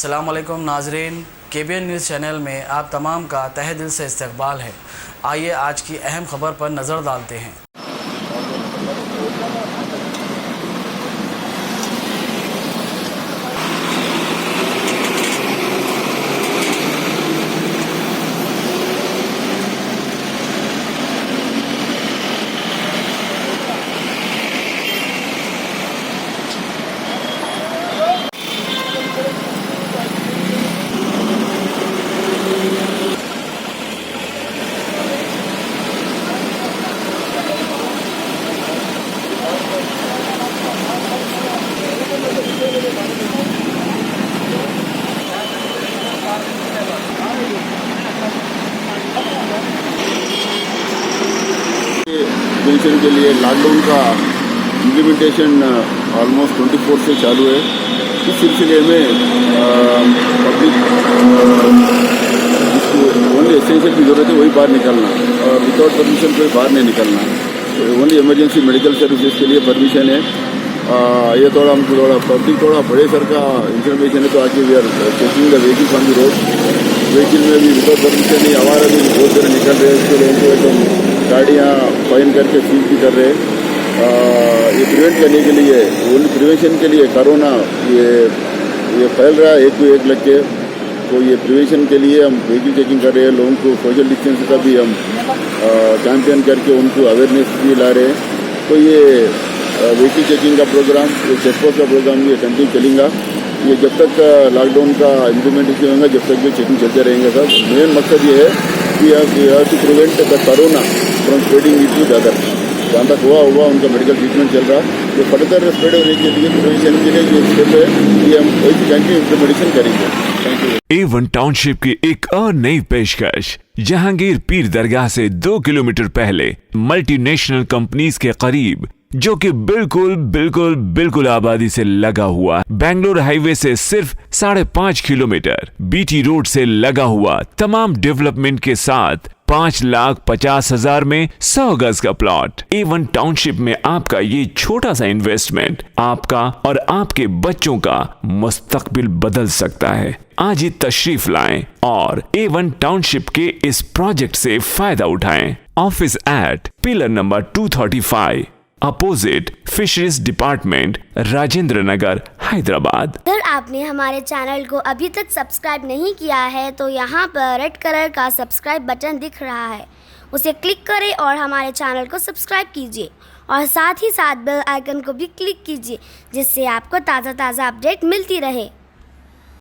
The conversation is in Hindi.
अस्सलाम वालेकुम नाजरीन, KBN न्यूज़ चैनल में आप तमाम का तहे दिल से इस्तकबाल है। आइए आज की अहम खबर पर नज़र डालते हैं। पेंशन के लिए लॉकडाउन का इम्प्लीमेंटेशन ऑलमोस्ट 24 से चालू है। इस सिलसिले में पब्लिक जिसको ओनली एसेंशियल की ज़रूरत है वही बाहर निकलना और विदाउट परमिशन कोई बाहर नहीं निकलना। तो ओनली इमरजेंसी मेडिकल सर्विसेज के लिए परमिशन है। ये थोड़ा हमको पब्लिक बड़े सर का इंफॉर्मेशन है। तो आज we are checking the vehicles on the road. Vehicle में भी विदाउट परमिशन नहीं आवारा भी बहुत सारे निकल रहे हैं। उसके लिए तो गाड़ियाँ फाइन करके सील भी कर रहे हैं। ये प्रिवेंट करने के लिए, ओनली प्रिवेंशन के लिए कोरोना ये फैल रहा है एक लग के। तो ये प्रिवेंशन के लिए हम व्हीकल चेकिंग कर रहे हैं। लोगों को सोशल डिस्टेंस का भी हम कैंपेन करके उनको अवेयरनेस भी ला रहे हैं। तो ये व्हीकल चेकिंग का प्रोग्राम, ये चेकपोस्ट का प्रोग्राम ये कंटिन्यू चलेगा। ये जब तक लॉकडाउन का इम्प्लीमेंटेशन होगा जब तक भी चेकिंग चलते रहेंगे। सब मेन मकसद ये है कि to prevent the corona from spreading it to other. जहाँ तक हुआ उनका मेडिकल ट्रीटमेंट चल रहा है। ये फर्दर स्प्रेड होने के लिए प्रिवेंशन के लिए ये स्टेप है कि हम वही कंटिन्यू इम्प्लीमेंटेशन करेंगे। Thank you. A1 टाउनशिप की एक और नई पेशकश जहांगीर पीर दरगाह से 2 किलोमीटर पहले मल्टीनेशनल कंपनीज के करीब, जो कि बिल्कुल आबादी से लगा हुआ, बेंगलोर हाईवे से सिर्फ 5.5 किलोमीटर, BT रोड से लगा हुआ, तमाम डेवलपमेंट के साथ 5,50,000 में 100 गज का प्लॉट। A1 टाउनशिप में आपका ये छोटा सा इन्वेस्टमेंट आपका और आपके बच्चों का मुस्तकबिल बदल सकता है। आज ही तशरीफ लाएं और A1 टाउनशिप के इस प्रोजेक्ट से फायदा उठाएं। Office at pillar number 235 opposite fisheries department, Rajendra Nagar, Hyderabad. अगर आपने हमारे चैनल को अभी तक सब्सक्राइब नहीं किया है तो यहाँ पर रेड कलर का सब्सक्राइब बटन दिख रहा है, उसे क्लिक करें और हमारे चैनल को सब्सक्राइब कीजिए और साथ ही साथ बेल आइकन को भी क्लिक कीजिए, जिससे आपको ताज़ा अपडेट मिलती रहे।